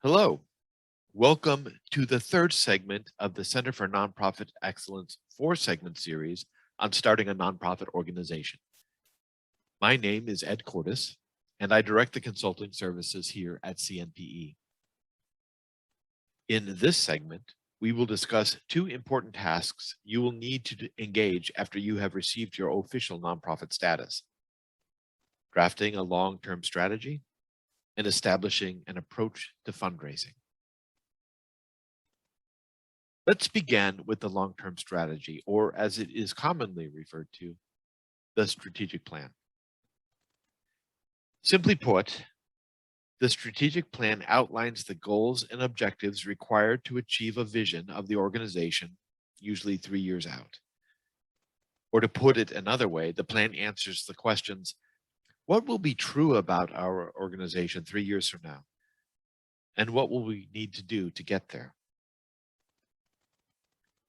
Hello, welcome to the third segment of the Center for Nonprofit Excellence four-segment series on starting a nonprofit organization. My name is Ed Cordes, and I direct the consulting services here at CNPE. In this segment, we will discuss two important tasks you will need to engage after you have received your official nonprofit status: drafting a long-term strategy and establishing an approach to fundraising. Let's begin with the long-term strategy, or as it is commonly referred to, the strategic plan. Simply put, the strategic plan outlines the goals and objectives required to achieve a vision of the organization, usually 3 years out. Or to put it another way, the plan answers the questions: what will be true about our organization 3 years from now? And what will we need to do to get there?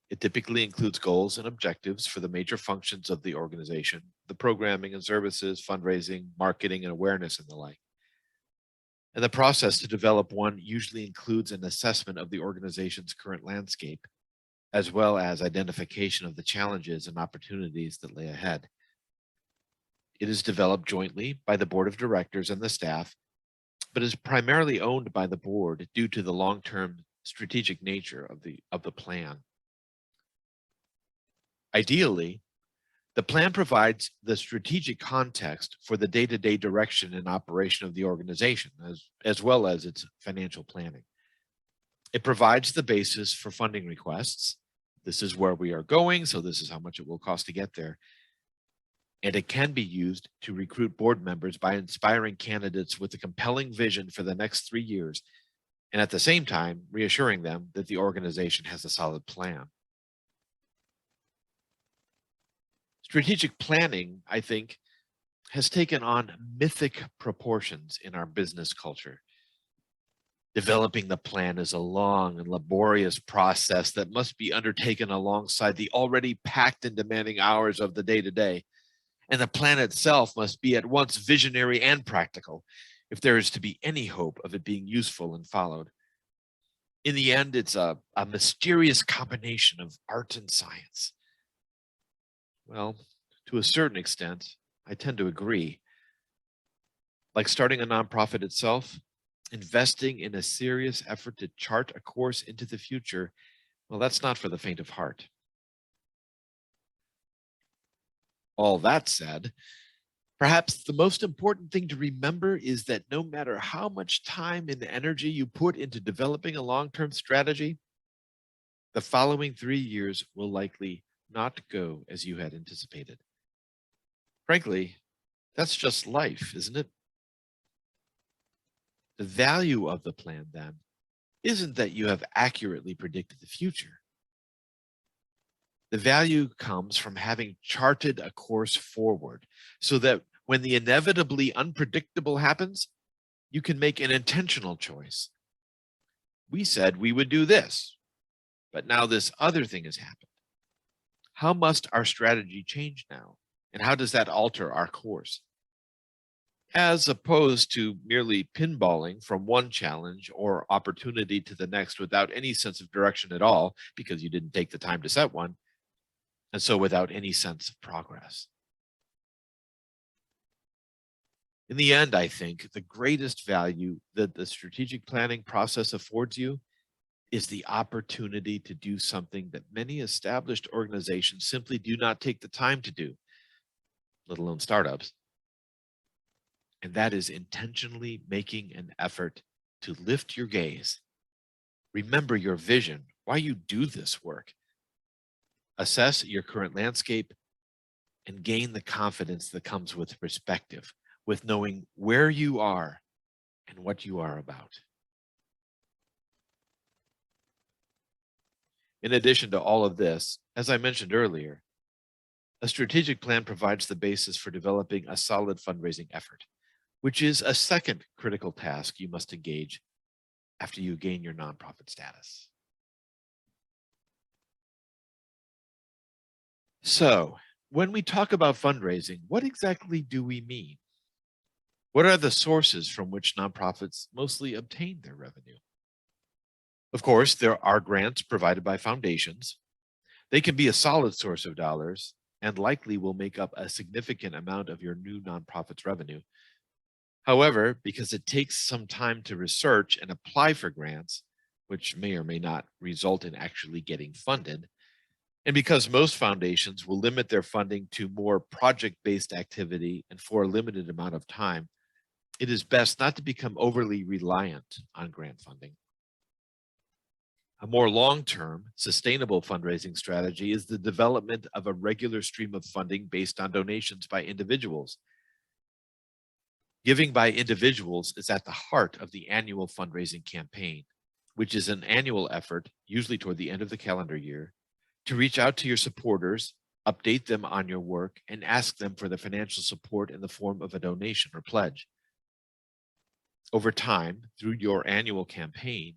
It typically includes goals and objectives for the major functions of the organization, the programming and services, fundraising, marketing and awareness, and the like. And the process to develop one usually includes an assessment of the organization's current landscape, as well as identification of the challenges and opportunities that lay ahead. It is developed jointly by the board of directors and the staff, but is primarily owned by the board due to the long-term strategic nature of the plan. Ideally, the plan provides the strategic context for the day-to-day direction and operation of the organization, as well as its financial planning. It provides the basis for funding requests. This is where we are going, so this is how much it will cost to get there. And it can be used to recruit board members by inspiring candidates with a compelling vision for the next 3 years, and at the same time, reassuring them that the organization has a solid plan. Strategic planning, I think, has taken on mythic proportions in our business culture. Developing the plan is a long and laborious process that must be undertaken alongside the already packed and demanding hours of the day-to-day. And the plan itself must be at once visionary and practical if there is to be any hope of it being useful and followed. In the end, it's a mysterious combination of art and science. Well, to a certain extent, I tend to agree. Like starting a nonprofit itself, investing in a serious effort to chart a course into the future, well, that's not for the faint of heart. All that said, perhaps the most important thing to remember is that no matter how much time and energy you put into developing a long-term strategy, the following 3 years will likely not go as you had anticipated. Frankly, that's just life, isn't it? The value of the plan, then, isn't that you have accurately predicted the future. The value comes from having charted a course forward so that when the inevitably unpredictable happens, you can make an intentional choice. We said we would do this, but now this other thing has happened. How must our strategy change now? And how does that alter our course? As opposed to merely pinballing from one challenge or opportunity to the next without any sense of direction at all, because you didn't take the time to set one, and so without any sense of progress. In the end, I think the greatest value that the strategic planning process affords you is the opportunity to do something that many established organizations simply do not take the time to do, let alone startups. And that is intentionally making an effort to lift your gaze, remember your vision, why you do this work, assess your current landscape, and gain the confidence that comes with perspective, with knowing where you are and what you are about. In addition to all of this, as I mentioned earlier, a strategic plan provides the basis for developing a solid fundraising effort, which is a second critical task you must engage after you gain your nonprofit status. So, when we talk about fundraising, what exactly do we mean? What are the sources from which nonprofits mostly obtain their revenue? Of course, there are grants provided by foundations. They can be a solid source of dollars and likely will make up a significant amount of your new nonprofit's revenue. However, because it takes some time to research and apply for grants, which may or may not result in actually getting funded, and because most foundations will limit their funding to more project based activity and for a limited amount of time, it is best not to become overly reliant on grant funding. A more long term, sustainable fundraising strategy is the development of a regular stream of funding based on donations by individuals. Giving by individuals is at the heart of the annual fundraising campaign, which is an annual effort, usually toward the end of the calendar year, to reach out to your supporters, update them on your work, and ask them for the financial support in the form of a donation or pledge. Over time, through your annual campaign,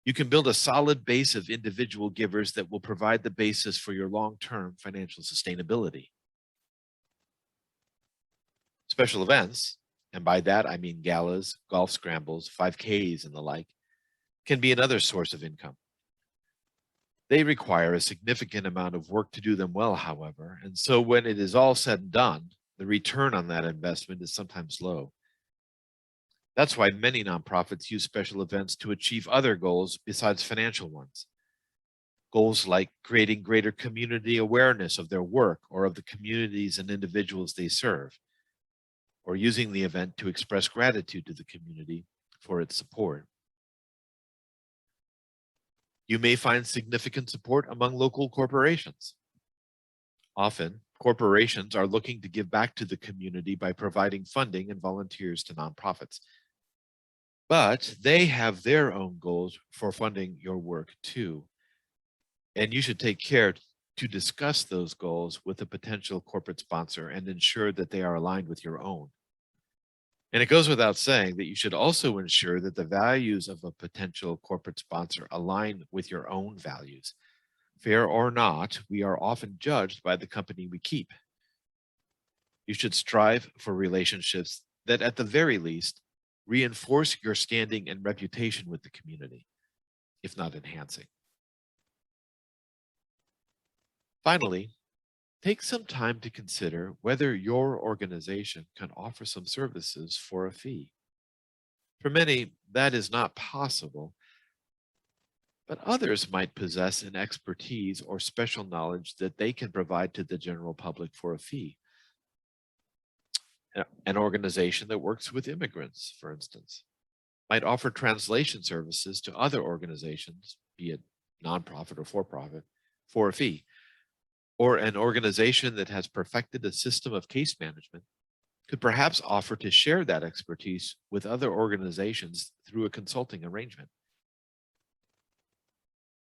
you can build a solid base of individual givers that will provide the basis for your long-term financial sustainability. Special events, and by that I mean galas, golf scrambles, 5Ks, and the like, can be another source of income. They require a significant amount of work to do them well, however, and so when it is all said and done, the return on that investment is sometimes low. That's why many nonprofits use special events to achieve other goals besides financial ones. Goals like creating greater community awareness of their work or of the communities and individuals they serve, or using the event to express gratitude to the community for its support. You may find significant support among local corporations. Often, corporations are looking to give back to the community by providing funding and volunteers to nonprofits. But they have their own goals for funding your work too. And you should take care to discuss those goals with a potential corporate sponsor and ensure that they are aligned with your own. And it goes without saying that you should also ensure that the values of a potential corporate sponsor align with your own values. Fair or not, we are often judged by the company we keep. You should strive for relationships that, at the very least, reinforce your standing and reputation with the community, if not enhancing. Finally, take some time to consider whether your organization can offer some services for a fee. For many, that is not possible, but others might possess an expertise or special knowledge that they can provide to the general public for a fee. An organization that works with immigrants, for instance, might offer translation services to other organizations, be it nonprofit or for-profit, for a fee. Or an organization that has perfected a system of case management could perhaps offer to share that expertise with other organizations through a consulting arrangement.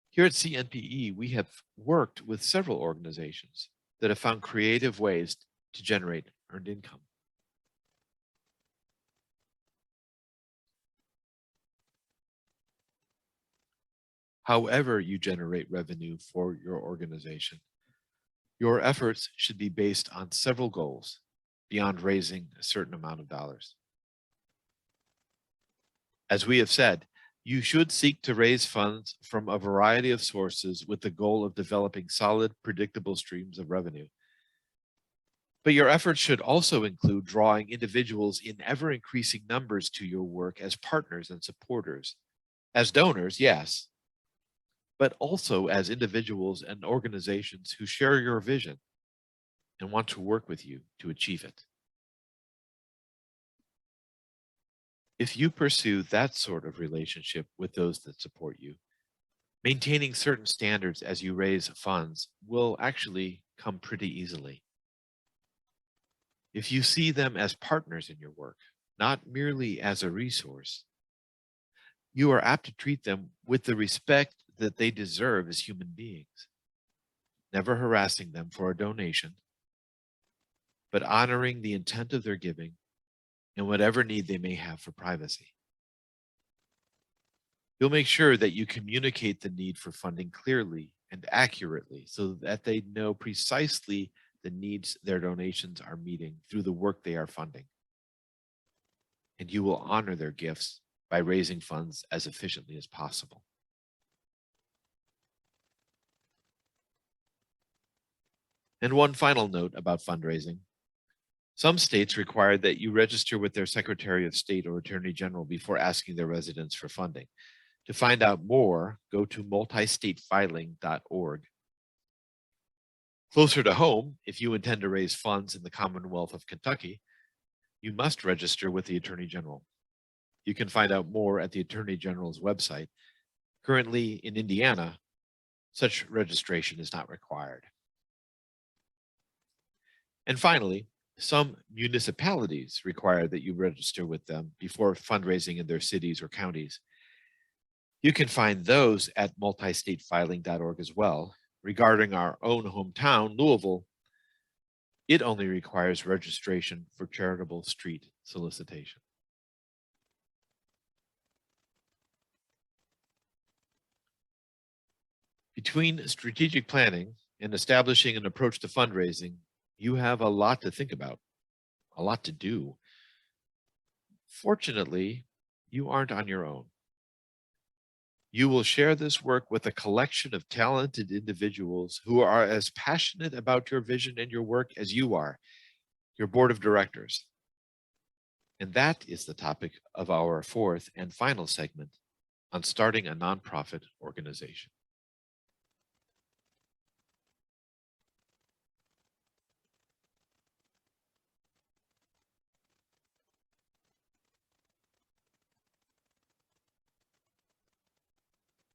Here at CNPE, we have worked with several organizations that have found creative ways to generate earned income. However you generate revenue for your organization, your efforts should be based on several goals beyond raising a certain amount of dollars. As we have said, you should seek to raise funds from a variety of sources with the goal of developing solid, predictable streams of revenue. But your efforts should also include drawing individuals in ever increasing numbers to your work as partners and supporters. As donors, yes, but also as individuals and organizations who share your vision and want to work with you to achieve it. If you pursue that sort of relationship with those that support you, maintaining certain standards as you raise funds will actually come pretty easily. If you see them as partners in your work, not merely as a resource, you are apt to treat them with the respect that they deserve as human beings, never harassing them for a donation, but honoring the intent of their giving and whatever need they may have for privacy. You'll make sure that you communicate the need for funding clearly and accurately so that they know precisely the needs their donations are meeting through the work they are funding. And you will honor their gifts by raising funds as efficiently as possible. And one final note about fundraising. Some states require that you register with their Secretary of State or Attorney General before asking their residents for funding. To find out more, go to multistatefiling.org. Closer to home, if you intend to raise funds in the Commonwealth of Kentucky, you must register with the Attorney General. You can find out more at the Attorney General's website. Currently in Indiana, such registration is not required. And finally, some municipalities require that you register with them before fundraising in their cities or counties. You can find those at multistatefiling.org as well. Regarding our own hometown, Louisville, it only requires registration for charitable street solicitation. Between strategic planning and establishing an approach to fundraising, you have a lot to think about, a lot to do. Fortunately, you aren't on your own. You will share this work with a collection of talented individuals who are as passionate about your vision and your work as you are, your board of directors. And that is the topic of our fourth and final segment on starting a nonprofit organization.